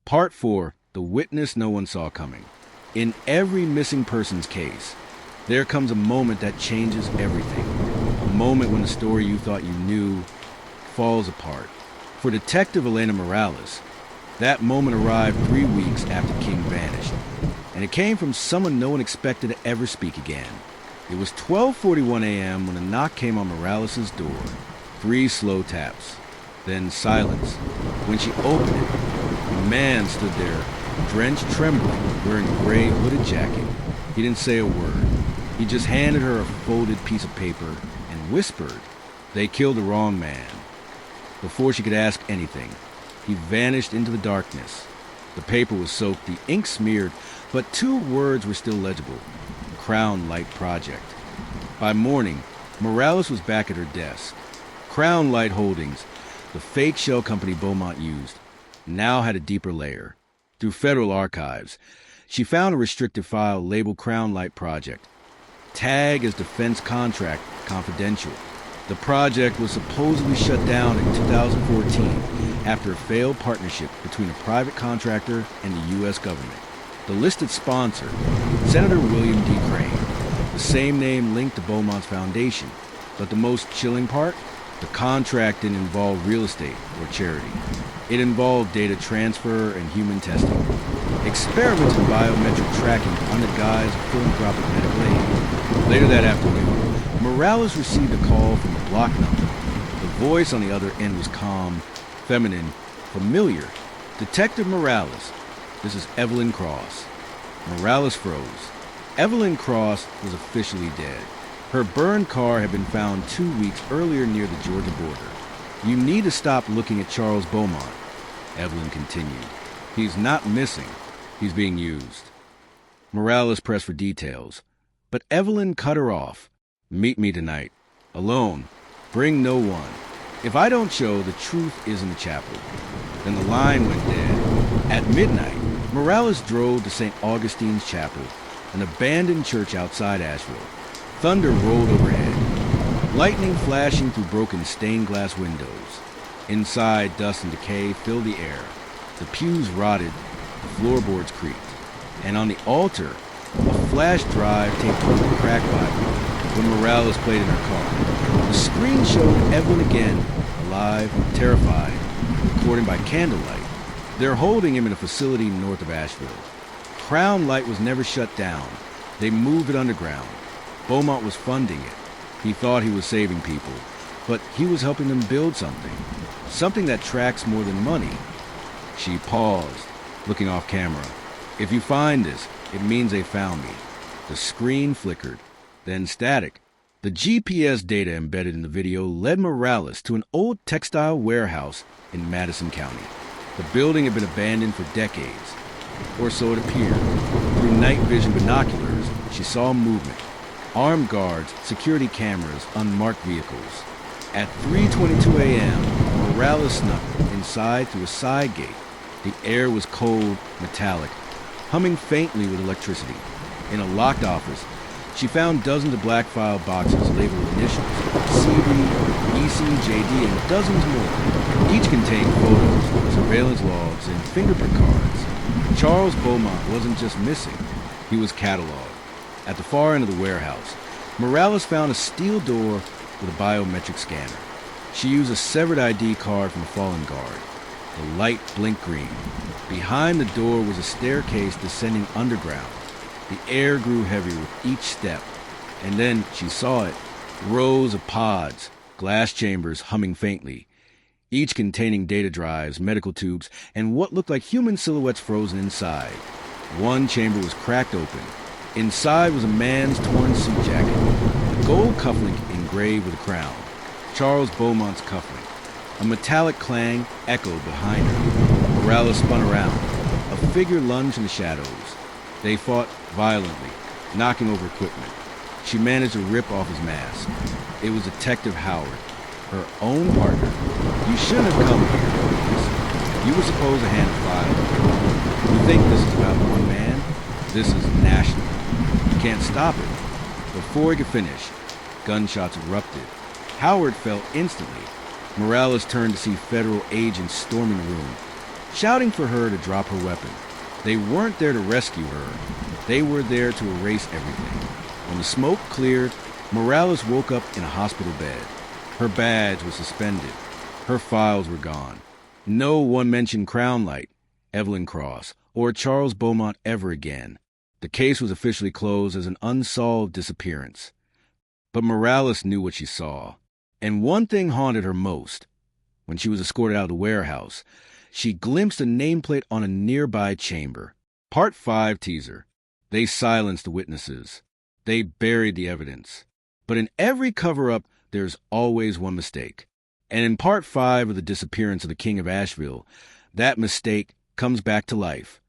Part 4, The Witness No One Saw Coming. In every missing persons case, there comes a moment that changes everything. A moment when the story you thought you knew falls apart. For Detective Elena Morales, that moment arrived 3 weeks after King vanished, and it came from someone no one expected to ever speak again. It was 12:41 a.m. when a knock came on Morales' door. 3 slow taps, then silence. When she opened it, a man stood there, drenched, trembling, wearing a gray hooded jacket. He didn't say a word. He just handed her a folded piece of paper and whispered, "They killed the wrong man." Before she could ask anything, he vanished into the darkness. The paper was soaked, the ink smeared, but 2 words were still legible: Crown Light Project. By morning, Morales was back at her desk. Crown Light Holdings, the fake shell company Beaumont used, now had a deeper layer. Through federal archives, she found a restricted file labeled Crown Light Project. Tag as Defense Contract Confidential. The project was supposedly shut down in 2014 after a failed partnership between a private contractor and the U.S. government. The listed sponsor, Senator William D. Crane, the same name linked to Beaumont's foundation. But the most chilling part? The contract didn't involve real estate or charity. It involved data transfer and human testing. Experiments in biometric tracking under the guise of philanthropic medical aid. Later that afternoon, Morales received a call from a block number. The voice on the other end was calm, feminine, familiar. "Detective Morales, this is Evelyn Cross." Morales froze. Evelyn Cross was officially dead. Her burned car had been found 2 weeks earlier near the Georgia border. "You need to stop looking at Charles Beaumont," Evelyn continued. "He's not missing. He's being used." Morales pressed for details, but Evelyn cut her off. "Meet me tonight. Alone. Bring no one. If I don't show, the truth is in the chapel." Then the line went dead. At midnight, Morales drove to St. Augustine's Chapel, an abandoned church outside Asheville. Thunder rolled overhead, lightning flashing through broken stained glass windows. Inside, dust and decay filled the air. The pews rotted, the floorboards creaked. And on the altar, a flash drive taped to the cracked Bible when Morales played in her car. The screen showed Evelyn again, alive, terrified, recording by candlelight. They're holding him in a facility north of Asheville. Crown Light was never shut down. They moved it underground. Beaumont was funding it. He thought he was saving people, but he was helping them build something that tracks more than money. She paused, looking off camera. "If you find this, it means they found me." The screen flickered, then static. The GPS data embedded in the video led Morales to an old textile warehouse in Madison County. The building had been abandoned for decades, or so it appeared. Through night vision binoculars, she saw movement. Armed guards, security cameras, unmarked vehicles. At 3:22 a.m., Morales snuck inside through a side gate. The air was cold, metallic, humming faintly with electricity. In a locked office, she found dozens of black file boxes labeled initials, CD, EC, JD, and dozens more. Each contained photos, surveillance logs, and fingerprint cards. Charles Beaumont wasn't just missing, he was cataloged. At the far end of the warehouse, Morales found a steel door with a biometric scanner. She used a severed ID card from a fallen guard. The light blinked green. Behind the door was a staircase descending underground. The air grew heavier with each step, and then she saw it. Rows of pods, glass chambers humming faintly, each containing data drives, medical tubes, and what looked like human silhouettes frozen inside. One chamber was cracked open. Inside was a man's torn suit jacket, a gold cufflink engraved with a crown. Charles Beaumont's cufflink. A metallic clang echoed behind her. Morales spun around. A figure lunged in the shadows. They fought violently, knocking over equipment. She managed to rip off his mask. It was Detective Howard, her own partner. "You shouldn't have come here. You were supposed to handle files. You think this is about one man? This is national. You can't stop it." Before he could finish, gunshots erupted. Howard fell instantly. Morales turned to see federal agents storming the room. shouting for her to drop her weapon. They weren't there to rescue her. They were there to erase everything. When the smoke cleared, Morales woke up in a hospital bed. Her badge was suspended. Her files were gone. No one mentioned Crown Light, Evelyn Cross, or Charles Beaumont ever again. The case was officially closed as an unsolved disappearance. But Morales knew what she saw. And one thing haunted her most. When she was escorted out of the warehouse, she glimpsed a nameplate on a nearby chamber. Part 5 teaser. They silenced the witnesses. They buried the evidence. But in every cover-up, there's always one mistake. And in Part 5 of the Disappearance of the King of Asheville, that mistake comes back to life.